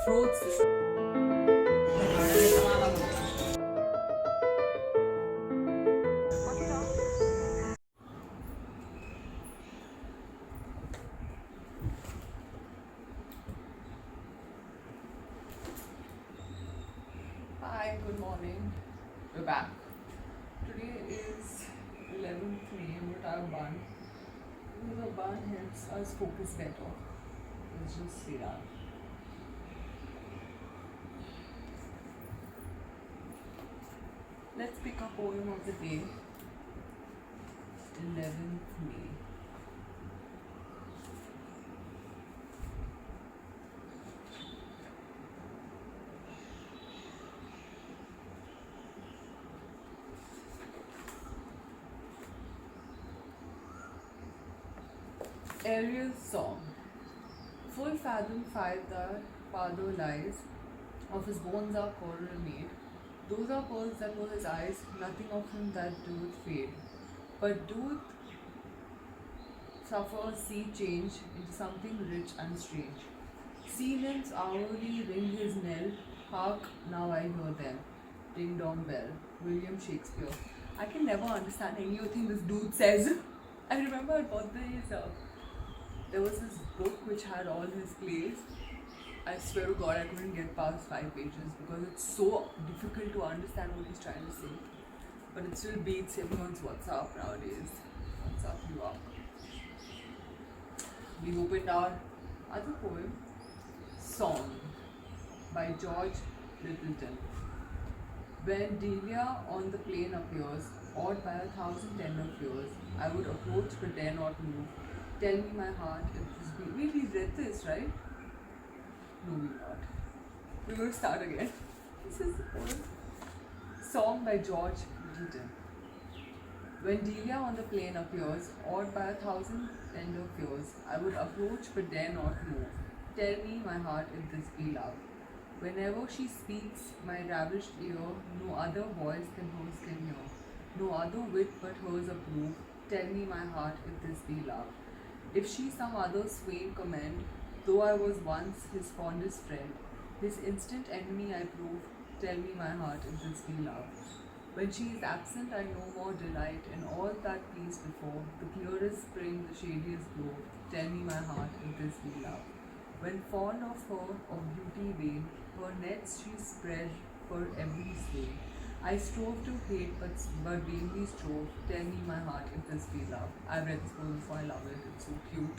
fruits. Hi, good morning. We're back. Today is 11th May. I'm going to have a bun. Because a bun helps us focus better. Let's just say that. Let's pick a poem of the day. 11th May. Ariel's song. Full fathom five the father lies, of his bones are coral made. Those are pearls that were his eyes, nothing of him that doeth fade. But doeth suffer sea change into something rich and strange. Sea nymphs hourly ring his knell, hark now I hear them. Ding dong bell. William Shakespeare. I can never understand anything this dude says. I remember at birthdays, there was this book which had all his plays. I swear to God, I couldn't get past 5 pages because it's so difficult to understand what he's trying to say. But it still beats everyone's WhatsApp nowadays. WhatsApp you up. We opened our other poem, Song, by George Littleton. When Delia on the plain appears, awed by 1,000 tender fears, I would approach but dare not move. Tell me, my heart, if this be. Wait, we read this, right? No, we not. We're going to start again. This is the poem. Song by George Littleton. When Delia on the plain appears, awed by 1,000 tender fears, I would approach but dare not move. Tell me, my heart, if this be love. Whenever she speaks, my ravished ear, no other voice than hers can hear. No other wit but hers approve. Tell me, my heart, if this be love. If she some other swain commend, though I was once his fondest friend, his instant enemy I prove. Tell me, my heart, if this be love. When she is absent, I no more delight in all that pleased before, the clearest spring, the shadiest glow. Tell me, my heart, if this be love. When fond of her, of beauty vain, her nets she spread for every sway. I strove to hate, but vainly strove. Tell me, my heart, if this be love. I've read this poem before, I love it. It's so cute.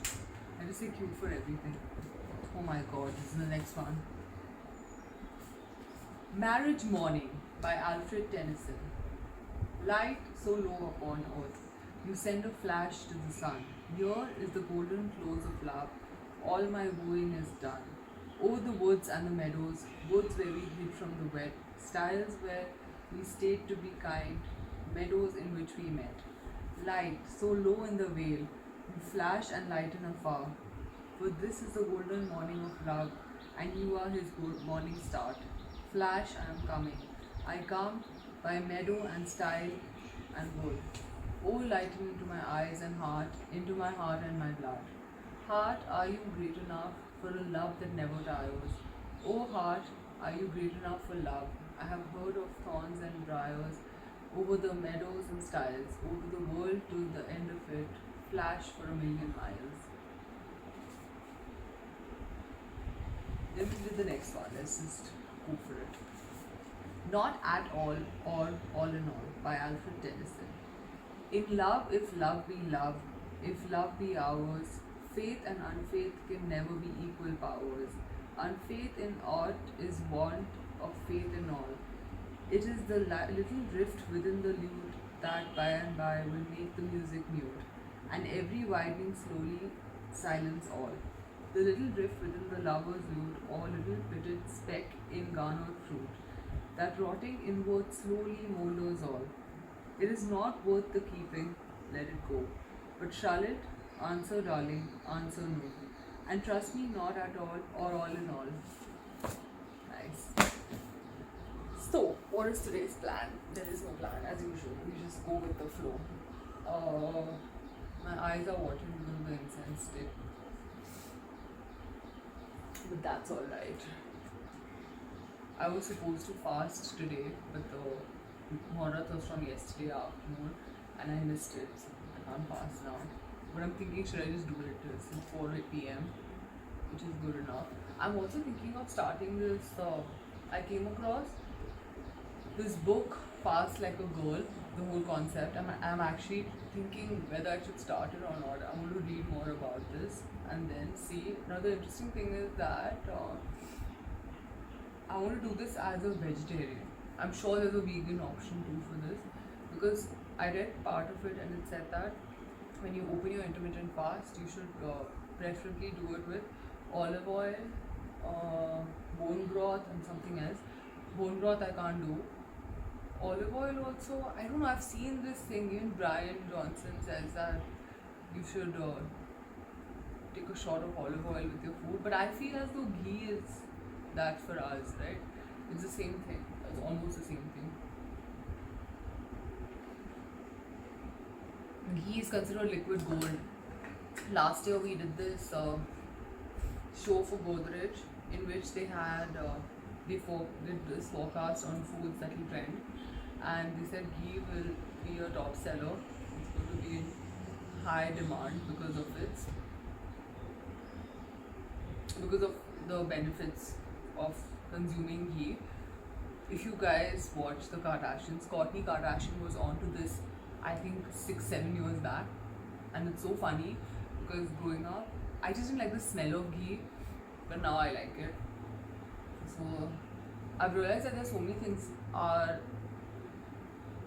I just say cute for everything. Oh my god, this is the next one. Marriage Morning by Alfred Tennyson. Light so low upon earth, you send a flash to the sun. Here is the golden close of love. All my wooing is done. Over the woods and the meadows, woods where we hid from the wet, stiles where we stayed to be kind, meadows in which we met. Light, so low in the vale, you flash and lighten afar. For this is the golden morning of love, and you are his morning start. Flash, I am coming. I come by meadow and stile and wood. Oh, lighten into my eyes and heart, into my heart and my blood. Heart, are you great enough for a love that never tires? Oh heart, are you great enough for love? I have heard of thorns and briars, over the meadows and stiles, over the world to the end of it, flash for 1,000,000 miles. Then we did the next one. Let's just go for it. Not at all or all in all by Alfred Tennyson. In love, if love be love, if love be ours, faith and unfaith can never be equal powers. Unfaith in aught is want of faith in all. It is the little rift within the lute that by and by will make the music mute, and every widening slowly silence all. The little rift within the lover's lute, or little pitted speck in garnered fruit, that rotting inward slowly moulders all. It is not worth the keeping, let it go. But shall it? Answer, darling, answer no. And trust me not at all or all in all. Nice. So, what is today's plan? There is no plan, as usual. We just go with the flow. My eyes are watering because of the incense stick. But that's alright. I was supposed to fast today, but the Muharrat was from yesterday afternoon and I missed it. So I can't fast now. But I'm thinking, should I just do it? It's 4 p.m., which is good enough. I'm also thinking of starting this. I came across this book, Fast Like a Girl, the whole concept. I'm actually thinking whether I should start it or not. I want to read more about this and then see. Now, the interesting thing is that I want to do this as a vegetarian. I'm sure there's a vegan option too for this because I read part of it and it said that when you open your intermittent fast, you should preferably do it with olive oil, bone broth, and something else. Bone broth I can't do. Olive oil also, I don't know, I've seen this thing, even Brian Johnson says that you should take a shot of olive oil with your food, but I feel as though ghee is that for us, right? It's the same thing, it's almost the same thing. Ghee is considered liquid gold. Last year we did this show for Godrej in which they had did this forecast on foods that will trend, and they said ghee will be a top seller. It's going to be in high demand because of the benefits of consuming ghee. If you guys watch the Kardashians, Kourtney Kardashian was onto this, I think 6-7 years back, and it's so funny because growing up, I just didn't like the smell of ghee, but now I like it. So I've realized that there's so many things our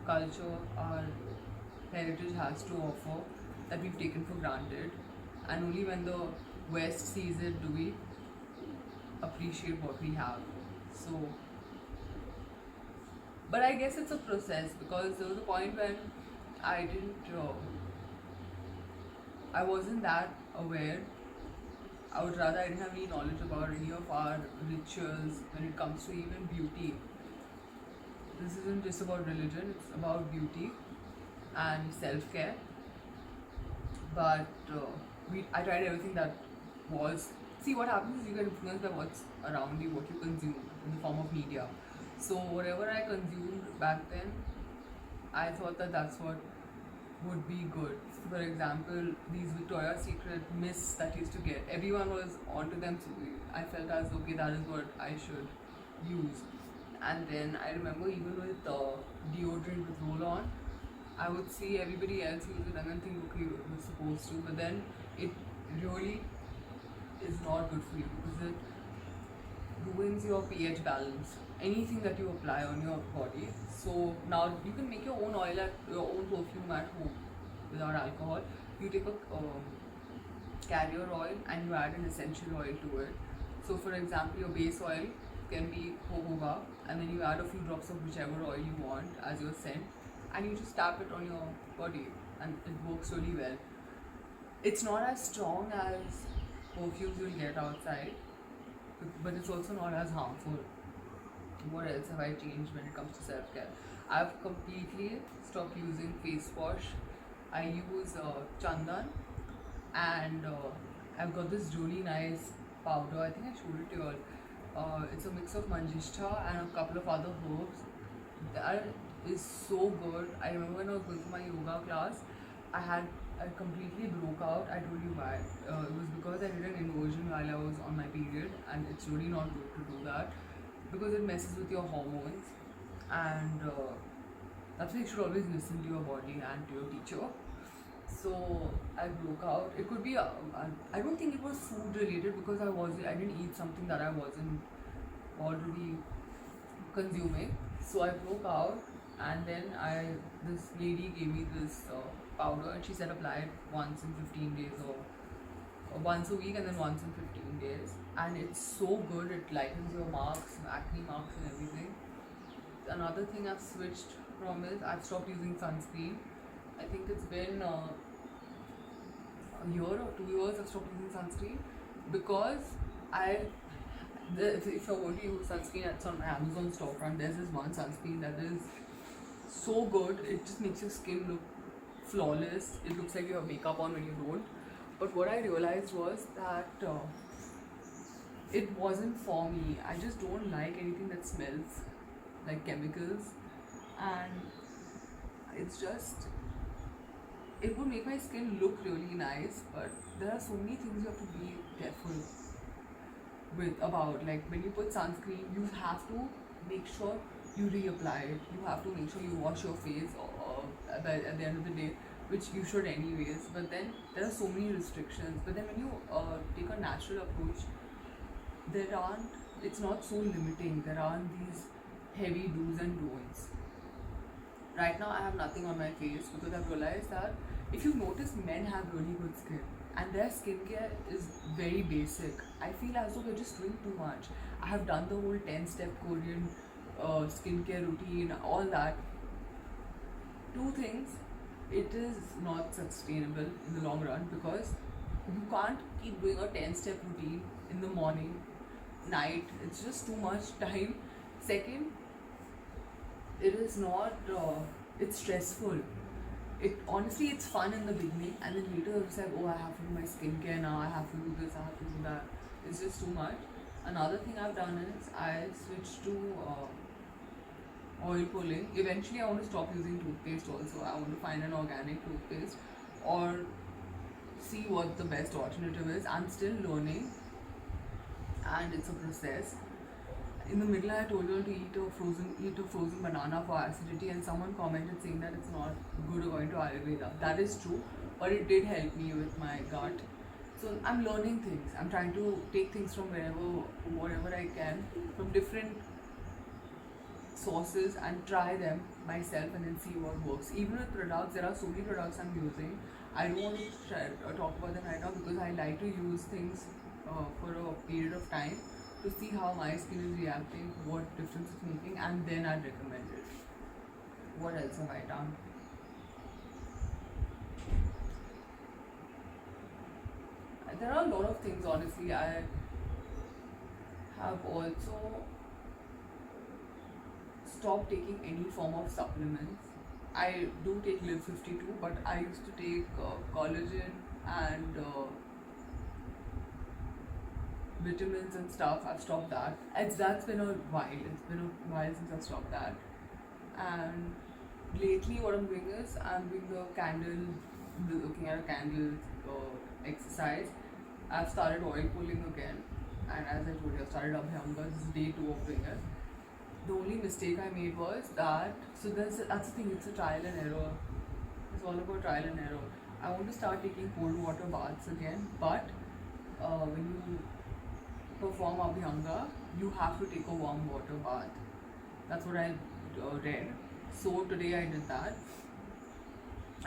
culture, our heritage has to offer that we've taken for granted, and only when the West sees it do we appreciate what we have. So, but I guess it's a process because there was a point when I didn't, I wasn't that aware. I would rather I didn't have any knowledge about any of our rituals when it comes to even beauty. This isn't just about religion, it's about beauty and self care. But I tried everything that was. See, what happens is you get influenced by what's around you, what you consume in the form of media. So, whatever I consumed back then, I thought that that's what would be good. For example, these Victoria's Secret mists that used to get, everyone was onto them, so I felt as okay, that is what I should use. And then I remember even with deodorant with roll-on, I would see everybody else use it and then think, okay, it was supposed to, but then it really is not good for you because it ruins your pH balance. Anything that you apply on your body. So now you can make your own oil your own perfume at home without alcohol. You take a carrier oil and you add an essential oil to it. So for example, your base oil can be jojoba, and then you add a few drops of whichever oil you want as your scent, and you just tap it on your body, and it works really well. It's not as strong as perfumes you'll get outside, but it's also not as harmful. What else have I changed when it comes to self-care? I've completely stopped using face wash. I use chandan, and I've got this really nice powder. I think I showed it to you all. It's a mix of manjishta and a couple of other herbs. That is so good. I remember when I was going for my yoga class, I completely broke out. I told you why. It was because I did an inversion while I was on my period, and it's really not good to do that because it messes with your hormones, and that's why you should always listen to your body and to your teacher. So I broke out. It could be I don't think it was food related because I didn't eat something that I wasn't already consuming. So I broke out, and then this lady gave me this powder, and she said apply it once in 15 days or once a week and then once in 15 days, and it's so good. It lightens your marks, acne marks and everything. Another thing I've switched from is I've stopped using sunscreen. I think it's been a year or 2 years I've stopped using sunscreen because if you're going to use sunscreen, it's on Amazon storefront. There's this one sunscreen that is so good. It just makes your skin look flawless. It looks like you have makeup on when you don't. But what I realized was that it wasn't for me. I just don't like anything that smells like chemicals, and it's just, it would make my skin look really nice, but there are so many things you have to be careful with about. Like when you put sunscreen, you have to make sure you reapply it. You have to make sure you wash your face at the end of the day, which you should anyways. But then there are so many restrictions. But then when you take a natural approach, there aren't. It's not so limiting. There aren't these heavy do's and don'ts. Right now, I have nothing on my face because I've realized that if you notice, men have really good skin and their skincare is very basic. I feel as though we're just doing too much. I have done the whole 10-step Korean skincare routine, all that. Two things, it is not sustainable in the long run because you can't keep doing a 10-step routine in the morning, night. It's just too much time. Second, it is not, it's stressful. It honestly, it's fun in the beginning, and then later it's like, oh, I have to do my skincare now, I have to do this, I have to do that. It's just too much. Another thing I've done is I switched to oil pulling. Eventually, I want to stop using toothpaste also. I want to find an organic toothpaste or see what the best alternative is. I'm still learning, and it's a process. In the middle, I told you to eat a frozen banana for acidity, and someone commented saying that it's not good according to Ayurveda. That is true, but it did help me with my gut. So I'm learning things. I'm trying to take things from whatever I can, from different sources, and try them myself and then see what works. Even with products, there are so many products I'm using. I don't want to talk about them right now because I like to use things for a period of time to see how my skin is reacting, what difference it's making, and then I'd recommend it. What else have I done? There are a lot of things, honestly. I have also stopped taking any form of supplements. I do take Live 52, but I used to take collagen and vitamins and stuff. I've stopped that. That's been a while. It's been a while since I've stopped that. And lately, what I'm doing is I'm doing looking at a candle exercise. I've started oil pulling again, and as I told you, I've started Abhyanga. This is day 2 of doing it. The only mistake I made was that. So that's the thing. It's a trial and error. It's all about trial and error. I want to start taking cold water baths again, but when you perform Abhyanga, you have to take a warm water bath. That's what I read. So today I did that.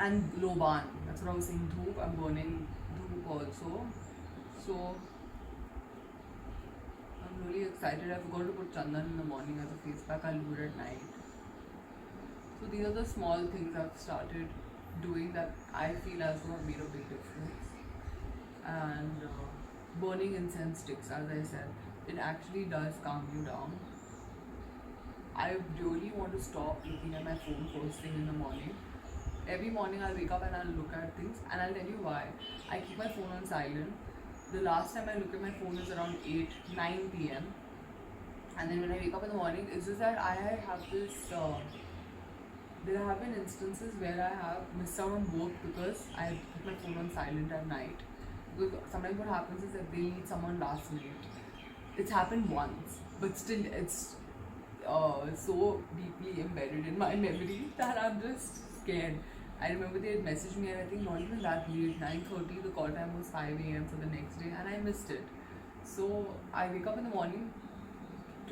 And Loban, that's what I was saying, Dhoop. I'm burning Dhoop also. So I'm really excited. I forgot to put Chandan in the morning as a face pack. I'll do it at night. So these are the small things I've started doing that I feel as though have made a big difference. And burning incense sticks, as I said, it actually does calm you down. I really want to stop looking at my phone first thing in the morning. Every morning I'll wake up and I'll look at things, and I'll tell you why. I keep my phone on silent. The last time I look at my phone is around 9 p.m. And then when I wake up in the morning, it's just that I have this. There have been instances where I have missed out on work because I put my phone on silent at night. Because sometimes what happens is that they need someone last minute. It's happened once, but still it's so deeply embedded in my memory that I'm just scared. I remember they had messaged me, and I think not even that late, 9:30, the call time was 5 a.m. for the next day, and I missed it. So I wake up in the morning,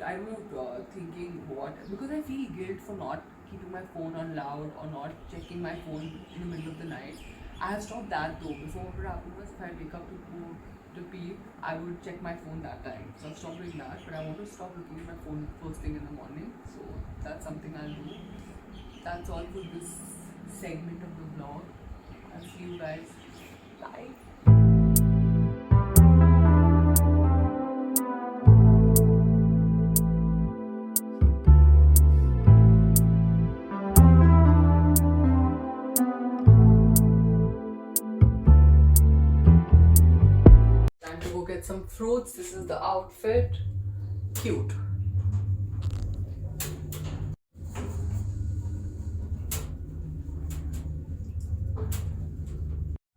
I don't know, thinking what, because I feel guilt for not keeping my phone on loud or not checking my phone in the middle of the night. I have stopped that though. Before, what would happen was if I wake up to pee, I would check my phone that time. So I've stopped doing that, but I want to stop looking at my phone first thing in the morning. So that's something I'll do. That's all for this segment of the vlog. I'll see you guys. Bye. Time to go get some fruits. This is the outfit. Cute.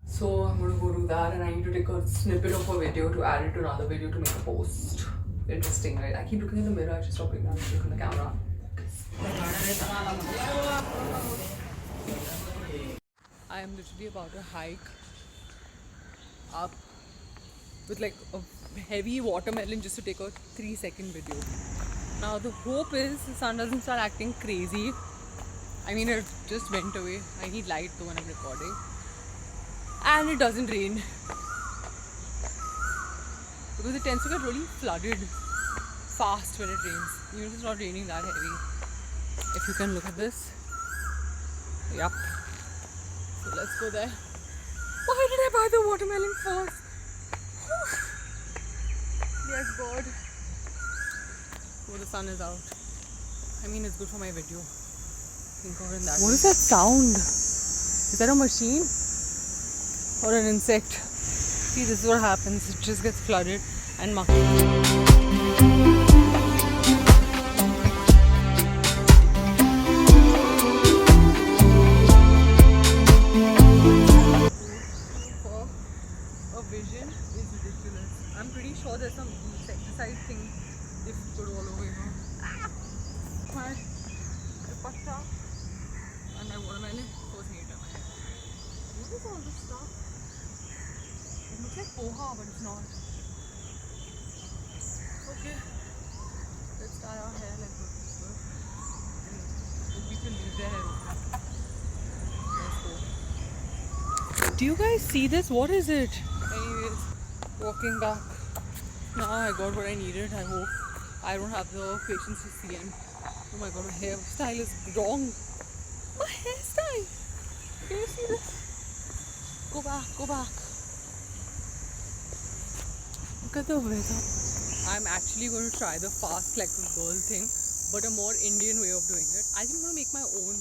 So I'm gonna go do that, and I need to take a snippet of a video to add it to another video to make a post. Interesting, right? I keep looking in the mirror. I should stop looking at the camera. I am literally about to hike up with like a heavy watermelon just to take a 3-second video. Now the hope is the sun doesn't start acting crazy. I mean, it just went away. I need light though when I'm recording. And it doesn't rain. Because it tends to get really flooded fast when it rains. Even if it's not raining that heavy. If you can look at this. Yup. So let's go there. Why did I buy the watermelon first? Yes, God. Oh, the sun is out. I mean, it's good for my video. Think of it in that way. What is that sound? Is that a machine? Or an insect? See, this is what happens. It just gets flooded and mucky. A vision is ridiculous. I'm pretty sure there's some insecticide thing if put all over, you know. My dupatta and my watermelon goes hater. What is all this stuff? It looks like poha, but it's not. Okay, let's tie our hair like good people. And people leave their hair open. Let's go. Do you guys see this? What is it? Anyways, walking back. Now I got what I needed. I hope I don't have the patience to see him. Oh my god, my hairstyle is wrong. My hairstyle! Can you see this? Go back, go back. Look at the weather. I'm actually going to try the fast like a girl thing, but a more Indian way of doing it. I think I'm going to make my own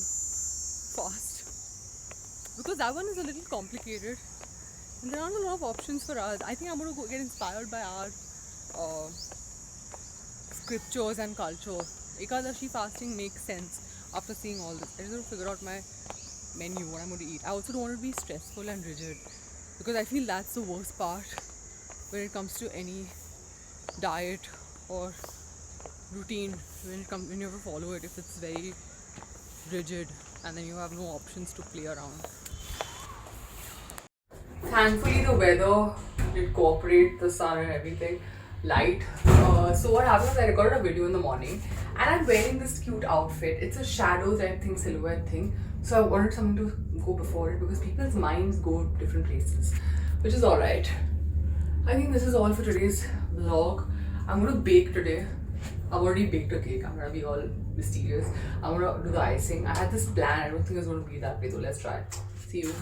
fast. Because that one is a little complicated. And there aren't a lot of options for us. I think I'm going to go get inspired by our scriptures and culture. Ekadashi fasting makes sense after seeing all this. I just want to figure out my menu, what I'm going to eat. I also don't want to be stressful and rigid, because I feel that's the worst part when it comes to any diet or routine. When you have to follow it, if it's very rigid and then you have no options to play around. Thankfully the weather did cooperate, the sun and everything. Light. So what happened was I recorded a video in the morning and I'm wearing this cute outfit. It's a shadow type thing, silhouette thing. So I wanted something to go before it because people's minds go different places, which is alright. I think this is all for today's vlog. I'm gonna bake today. I've already baked a cake. I'm gonna be all mysterious. I'm gonna do the icing. I had this plan. I don't think it's gonna be that way though. Let's try. See you.